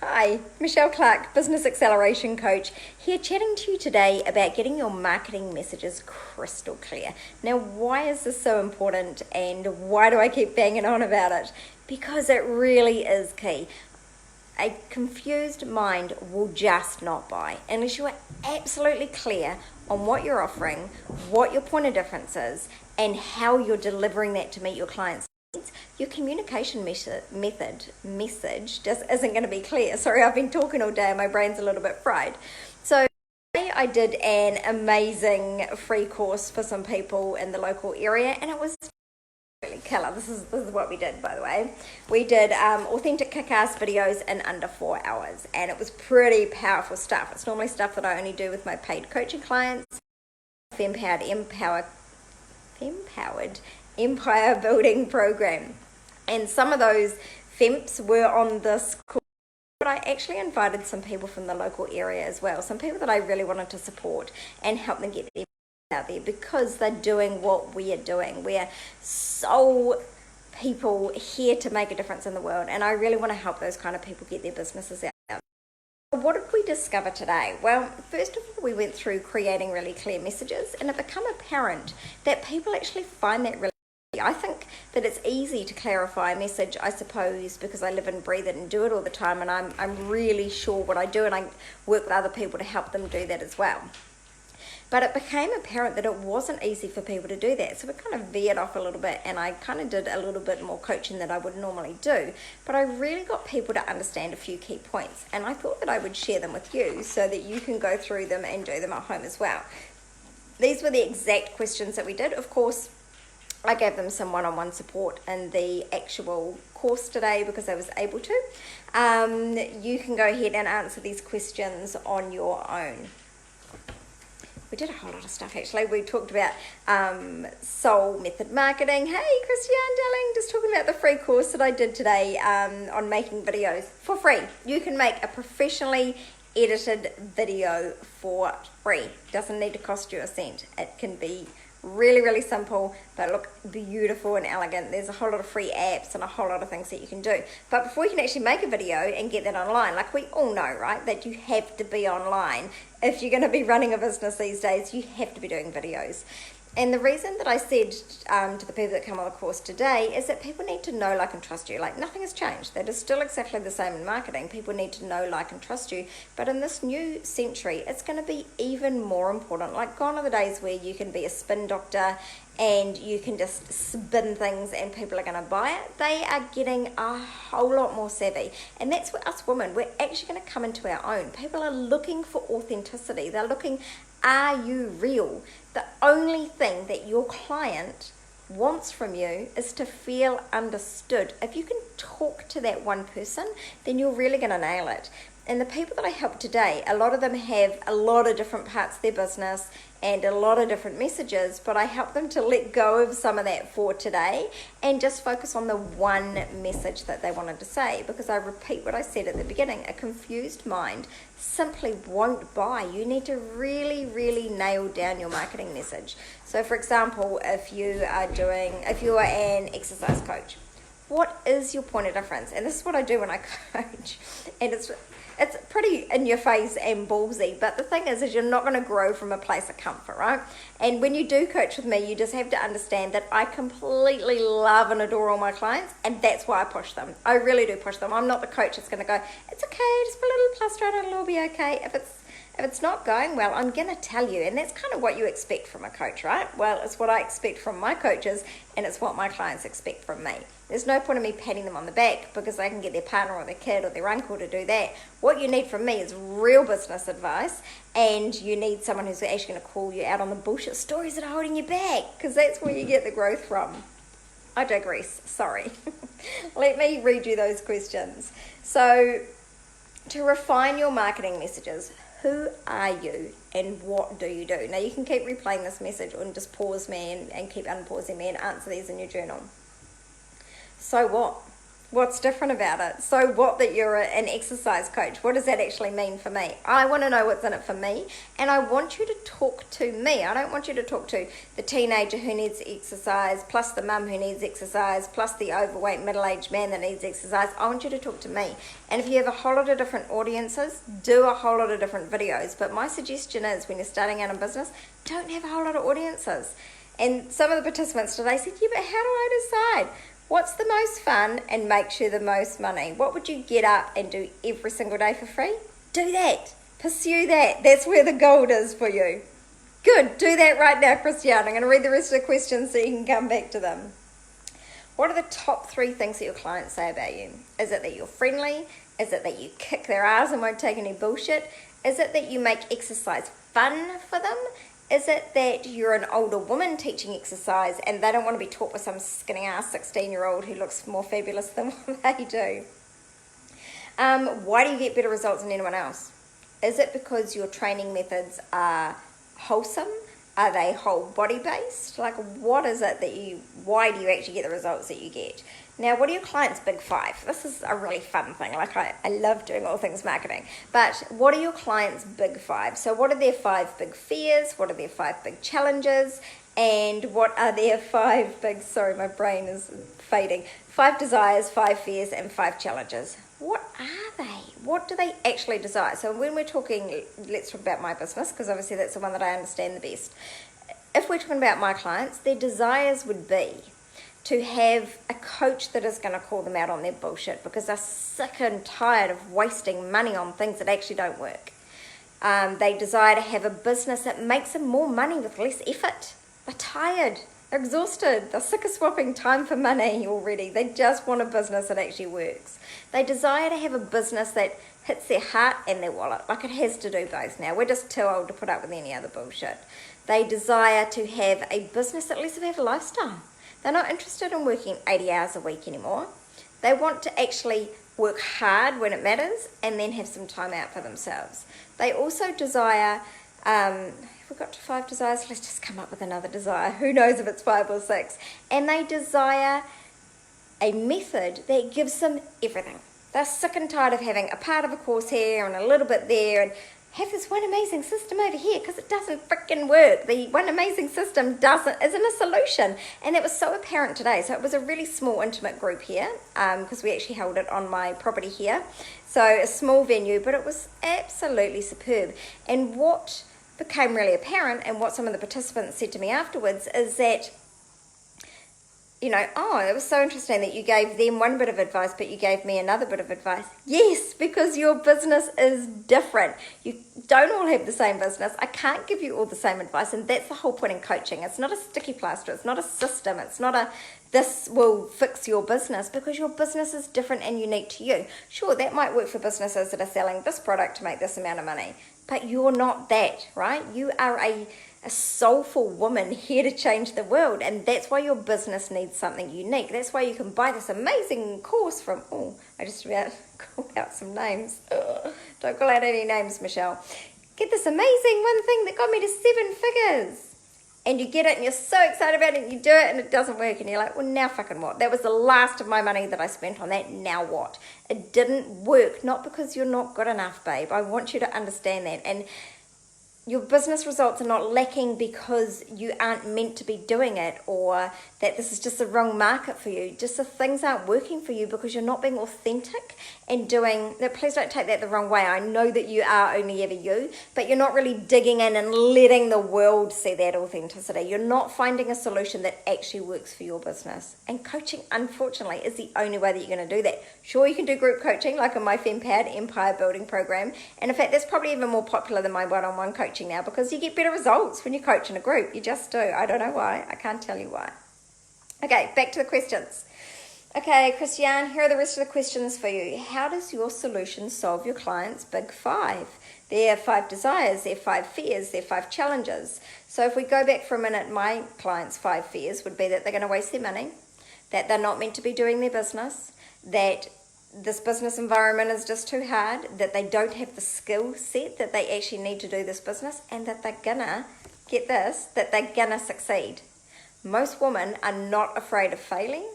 Hi, Michelle Clark, Business Acceleration Coach, here chatting to you today about getting your marketing messages crystal clear. Now, why is this so important and why do I keep banging on about it? Because it really is key. A confused mind will just not buy unless you are absolutely clear on what you're offering, what your point of difference is, and how you're delivering that to meet your clients' needs. Your communication message just isn't going to be clear. Sorry, I've been talking all day and my brain's a little bit fried. So today I did an amazing free course for some people in the local area, and it was really killer. This is what we did, by the way. We did authentic kick-ass videos in under 4 hours, and it was pretty powerful stuff. It's normally stuff that I only do with my paid coaching clients. Empowered Empire Building Program, and some of those FEMPs were on this course, but I actually invited some people from the local area as well, some people that I really wanted to support and help them get their out there, because they're doing what we are doing. We're so people here to make a difference in the world, and I really want to help those kind of people get their businesses out. What did we discover today? Well, first of all, we went through creating really clear messages, and it became apparent that people actually find that really. I think that it's easy to clarify a message, I suppose, because I live and breathe it and do it all the time, and I'm really sure what I do, and I work with other people to help them do that as well. But it became apparent that it wasn't easy for people to do that. So we kind of veered off a little bit, and I kind of did a little bit more coaching than I would normally do. But I really got people to understand a few key points, and I thought that I would share them with you so that you can go through them and do them at home as well. These were the exact questions that we did. Of course, I gave them some one-on-one support in the actual course today because I was able to. You can go ahead and answer these questions on your own. We did a whole lot of stuff actually. We talked about soul method marketing. Hey Christiane darling, just talking about the free course that I did today on making videos for free. You can make a professionally edited video for free. Doesn't need to cost you a cent. It can be really, really simple, but look beautiful and elegant. There's a whole lot of free apps and a whole lot of things that you can do. But before you can actually make a video and get that online, like we all know, right, that you have to be online. If you're going to be running a business these days, you have to be doing videos. And the reason that I said to the people that come on the course today is that people need to know, like, and trust you. Like, nothing has changed. That is still exactly the same in marketing. People need to know, like, and trust you. But in this new century, it's going to be even more important. Like, gone are the days where you can be a spin doctor and you can just spin things and people are going to buy it. They are getting a whole lot more savvy. And that's where us women, we're actually going to come into our own. People are looking for authenticity. They're looking, are you real? The only thing that your client wants from you is to feel understood. If you can talk to that one person, then you're really going to nail it. And the people that I helped today, a lot of them have a lot of different parts of their business and a lot of different messages, but I help them to let go of some of that for today and just focus on the one message that they wanted to say. Because I repeat what I said at the beginning, a confused mind simply won't buy. You need to really, really nail down your marketing message. So for example, if you are an exercise coach, what is your point of difference? And this is what I do when I coach, and it's pretty in your face and ballsy, but the thing is you're not going to grow from a place of comfort, right? And when you do coach with me, you just have to understand that I completely love and adore all my clients, and that's why I push them. I really do push them. I'm not the coach that's going to go, it's okay, just put a little plaster on it, it'll all be okay. If it's not going well, I'm going to tell you. And that's kind of what you expect from a coach, right? Well, it's what I expect from my coaches, and it's what my clients expect from me. There's no point in me patting them on the back because they can get their partner or their kid or their uncle to do that. What you need from me is real business advice, and you need someone who's actually going to call you out on the bullshit stories that are holding you back, because that's where you get the growth from. I digress, sorry. Let me read you those questions. So, to refine your marketing messages, who are you and what do you do? Now you can keep replaying this message and just pause me and keep unpausing me and answer these in your journal. So what? What's different about it? So what that you're an exercise coach, what does that actually mean for me? I want to know what's in it for me, and I want you to talk to me. I don't want you to talk to the teenager who needs exercise, plus the mum who needs exercise, plus the overweight middle-aged man that needs exercise. I want you to talk to me. And if you have a whole lot of different audiences, do a whole lot of different videos. But my suggestion is, when you're starting out in business, don't have a whole lot of audiences. And some of the participants today said, yeah, but how do I decide what's the most fun and makes you the most money? What would you get up and do every single day for free? Do that. Pursue that. That's where the gold is for you. Good. Do that right now, Christiane. I'm going to read the rest of the questions so you can come back to them. What are the top 3 things that your clients say about you? Is it that you're friendly? Is it that you kick their ass and won't take any bullshit? Is it that you make exercise fun for them? Is it that you're an older woman teaching exercise and they don't want to be taught by some skinny ass 16-year-old who looks more fabulous than what they do? Why do you get better results than anyone else? Is it because your training methods are wholesome? Are they whole body based? Like, what is it that why do you actually get the results that you get? Now, what are your clients' big 5? This is a really fun thing. Like, I love doing all things marketing. But what are your clients' big 5? So what are their 5 big fears? What are their 5 big challenges? And what are their 5 big, sorry, my brain is fading, 5 desires, 5 fears, and 5 challenges? What are they? What do they actually desire? So when we're talking, let's talk about my business, because obviously that's the one that I understand the best. If we're talking about my clients, their desires would be to have a coach that is going to call them out on their bullshit because they're sick and tired of wasting money on things that actually don't work. They desire to have a business that makes them more money with less effort. They're tired. They're exhausted. They're sick of swapping time for money already. They just want a business that actually works. They desire to have a business that hits their heart and their wallet. Like, it has to do both now. We're just too old to put up with any other bullshit. They desire to have a business that lets them have a lifestyle. They're not interested in working 80 hours a week anymore. They want to actually work hard when it matters and then have some time out for themselves. They also desire, if we got to 5 desires, let's just come up with another desire. Who knows if it's 5 or 6. And they desire a method that gives them everything. They're sick and tired of having a part of a course here and a little bit there and have this one amazing system over here because it doesn't freaking work. The one amazing system isn't a solution. And it was so apparent today. So it was a really small, intimate group here because we actually held it on my property here. So a small venue, but it was absolutely superb. And what became really apparent and what some of the participants said to me afterwards is that, you know, oh, it was so interesting that you gave them one bit of advice, but you gave me another bit of advice. Yes, because your business is different. You don't all have the same business. I can't give you all the same advice, and that's the whole point in coaching. It's not a sticky plaster. It's not a system. It's not a this will fix your business, because your business is different and unique to you. Sure, that might work for businesses that are selling this product to make this amount of money, but you're not that, right? You are a soulful woman here to change the world, and that's why your business needs something unique. That's why you can buy this amazing course from, oh, I just about called out some names. Ugh. Don't call out any names, Michelle. Get this amazing one thing that got me to 7 figures. And you get it and you're so excited about it and you do it and it doesn't work and you're like, well, now fucking what? That was the last of my money that I spent on that. Now what? It didn't work. Not because you're not good enough, babe. I want you to understand that. And your business results are not lacking because you aren't meant to be doing it, or that this is just the wrong market for you. Just the things aren't working for you because you're not being authentic and doing that. Please don't take that the wrong way. I know that you are only ever you, but you're not really digging in and letting the world see that authenticity. You're not finding a solution that actually works for your business. And coaching, unfortunately, is the only way that you're going to do that. Sure, you can do group coaching like in my FemPad Empire Building Program. And in fact, that's probably even more popular than my one-on-one coaching now, because you get better results when you coach in a group. You just do. I don't know why. I can't tell you why. Okay, back to the questions. Okay, Christiane, here are the rest of the questions for you. How does your solution solve your client's big 5? Their 5 desires, their 5 fears, their 5 challenges. So if we go back for a minute, my client's 5 fears would be that they're going to waste their money, that they're not meant to be doing their business, that this business environment is just too hard, that they don't have the skill set that they actually need to do this business, and that they're gonna, get this, that they're gonna succeed. Most women are not afraid of failing.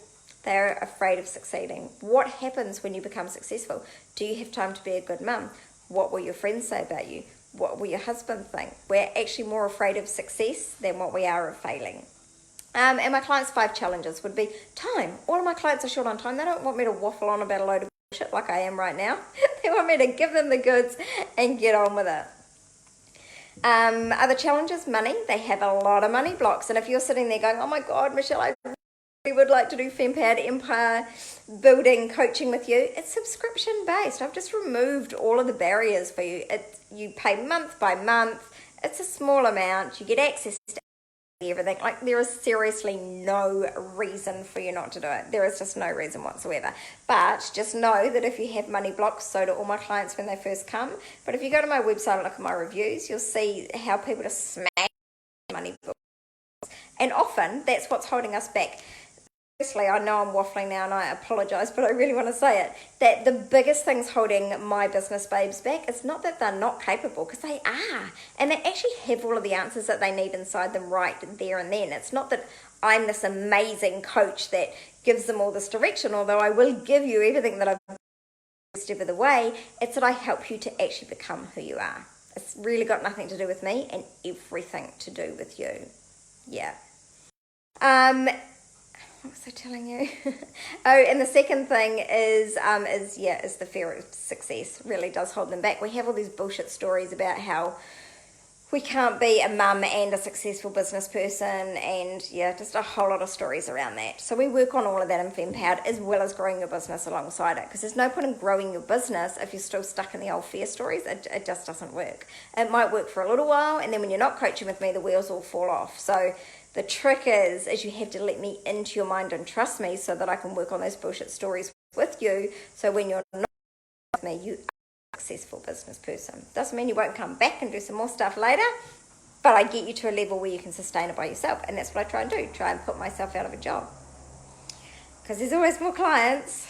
They're afraid of succeeding. What happens when you become successful? Do you have time to be a good mum? What will your friends say about you? What will your husband think? We're actually more afraid of success than what we are of failing. And my clients' 5 challenges would be time. All of my clients are short on time. They don't want me to waffle on about a load of bullshit like I am right now. They want me to give them the goods and get on with it. Other challenges, money. They have a lot of money blocks. And if you're sitting there going, oh my God, Michelle, I really would like to do FemPowered Empire building coaching with you, it's subscription based. I've just removed all of the barriers for you. You pay month by month. It's a small amount. You get access to everything. Like, there is seriously no reason for you not to do it. There is just no reason whatsoever. But just know that if you have money blocks, so do all my clients when they first come. But if you go to my website and look at my reviews, you'll see how people just smash money blocks. And often that's what's holding us back. Firstly, I know I'm waffling now and I apologise, but I really want to say it, that the biggest thing's holding my business babes back is not that they're not capable, because they are. And they actually have all of the answers that they need inside them right there and then. It's not that I'm this amazing coach that gives them all this direction, although I will give you everything that I've done step of the way. It's that I help you to actually become who you are. It's really got nothing to do with me and everything to do with you. Yeah. What was I telling you? Oh, and the second thing is the fear of success really does hold them back. We have all these bullshit stories about how we can't be a mum and a successful business person, and just a whole lot of stories around that. So we work on all of that in FemPowered, as well as growing your business alongside it, because there's no point in growing your business if you're still stuck in the old fear stories. It just doesn't work. It might work for a little while, and then when you're not coaching with me, the wheels all fall off. So the trick is you have to let me into your mind and trust me so that I can work on those bullshit stories with you. So when you're not with me, you are a successful business person. Doesn't mean you won't come back and do some more stuff later, but I get you to a level where you can sustain it by yourself. And that's what I try and do, try and put myself out of a job. Because there's always more clients.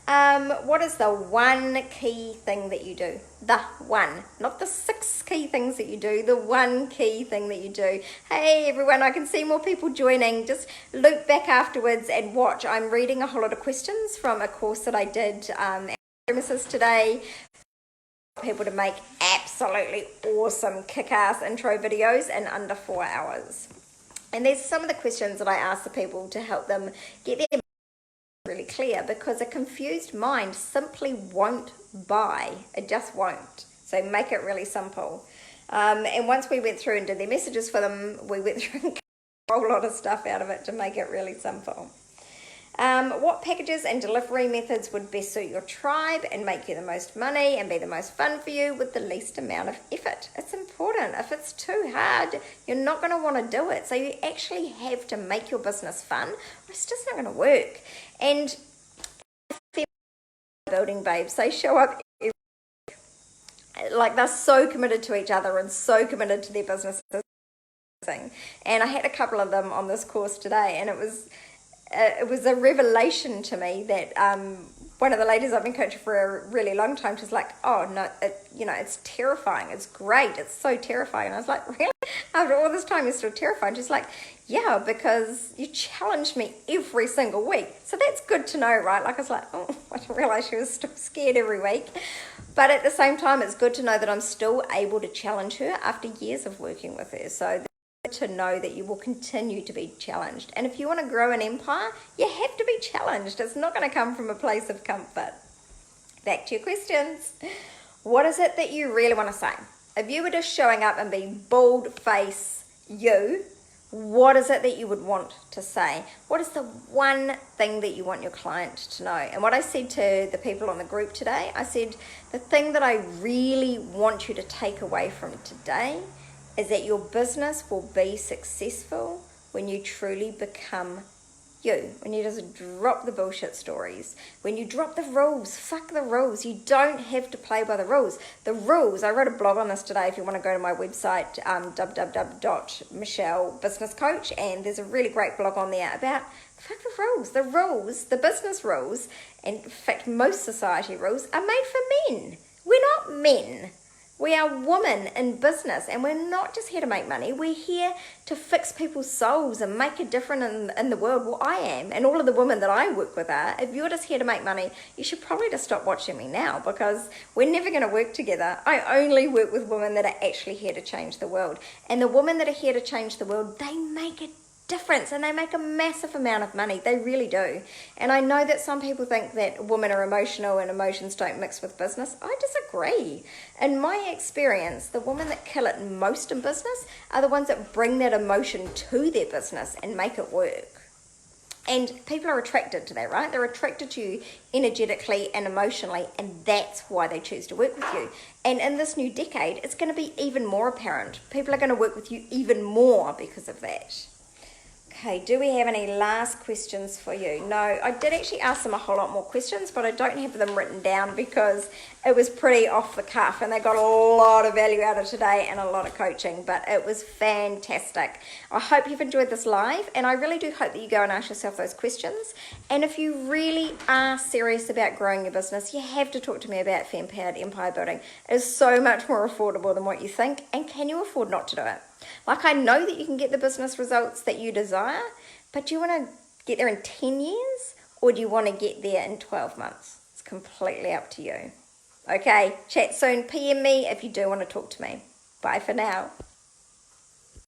What is the one key thing that you do? The one, not the 6 key things that you do, the one key thing that you do. Hey everyone, I can see more people joining. Just loop back afterwards and watch. I'm reading a whole lot of questions from a course that I did at Premises today. People to make absolutely awesome kick-ass intro videos in under 4 hours. And there's some of the questions that I ask the people to help them get their really clear, because a confused mind simply won't buy. It just won't. So make it really simple. And once we went through and did their messages for them, we went through and cut a whole lot of stuff out of it to make it really simple. What packages and delivery methods would best suit your tribe and make you the most money and be the most fun for you with the least amount of effort? It's important. If it's too hard, you're not going to want to do it. So you actually have to make your business fun, or it's just not going to work. And building babes, they show up like they're so committed to each other and so committed to their businesses. And I had a couple of them on this course today, and it was a revelation to me that one of the ladies I've been coaching for a really long time, she's like, oh no, it's terrifying. It's great. It's so terrifying. And I was like, really? After all this time, you're still terrified? She's like, yeah, because you challenged me every single week. So that's good to know, right? Like, I was like, oh, I didn't realize she was still scared every week. But at the same time, it's good to know that I'm still able to challenge her after years of working with her. So to know that you will continue to be challenged. And if you want to grow an empire, you have to be challenged. It's not going to come from a place of comfort. Back to your questions. What is it that you really want to say? If you were just showing up and being bald face you, what is it that you would want to say? What is the one thing that you want your client to know? And what I said to the people on the group today, I said, the thing that I really want you to take away from today is that your business will be successful when you truly become you. When you just drop the bullshit stories. When you drop the rules. Fuck the rules. You don't have to play by the rules. The rules, I wrote a blog on this today if you want to go to my website, www.michellebusinesscoach, and there's a really great blog on there about fuck the rules. The rules, the business rules, and in fact most society rules are made for men. We're not men. We are women in business, and we're not just here to make money. We're here to fix people's souls and make a difference in the world. Well, I am, and all of the women that I work with are. If you're just here to make money, you should probably just stop watching me now, because we're never going to work together. I only work with women that are actually here to change the world. And the women that are here to change the world, they make a difference, and they make a massive amount of money. They really do. And I know that some people think that women are emotional and emotions don't mix with business. I disagree. In my experience, the women that kill it most in business are the ones that bring that emotion to their business and make it work. And people are attracted to that, right? They're attracted to you energetically and emotionally, and that's why they choose to work with you. And in this new decade, it's going to be even more apparent. People are going to work with you even more because of that. Okay, do we have any last questions for you? No, I did actually ask them a whole lot more questions, but I don't have them written down because it was pretty off the cuff, and they got a lot of value out of today and a lot of coaching, but it was fantastic. I hope you've enjoyed this live, and I really do hope that you go and ask yourself those questions. And if you really are serious about growing your business, you have to talk to me about Fempowered Empire Building. It is so much more affordable than what you think, and can you afford not to do it? Like, I know that you can get the business results that you desire, but do you want to get there in 10 years, or do you want to get there in 12 months? It's completely up to you. Okay, chat soon. PM me if you do want to talk to me. Bye for now.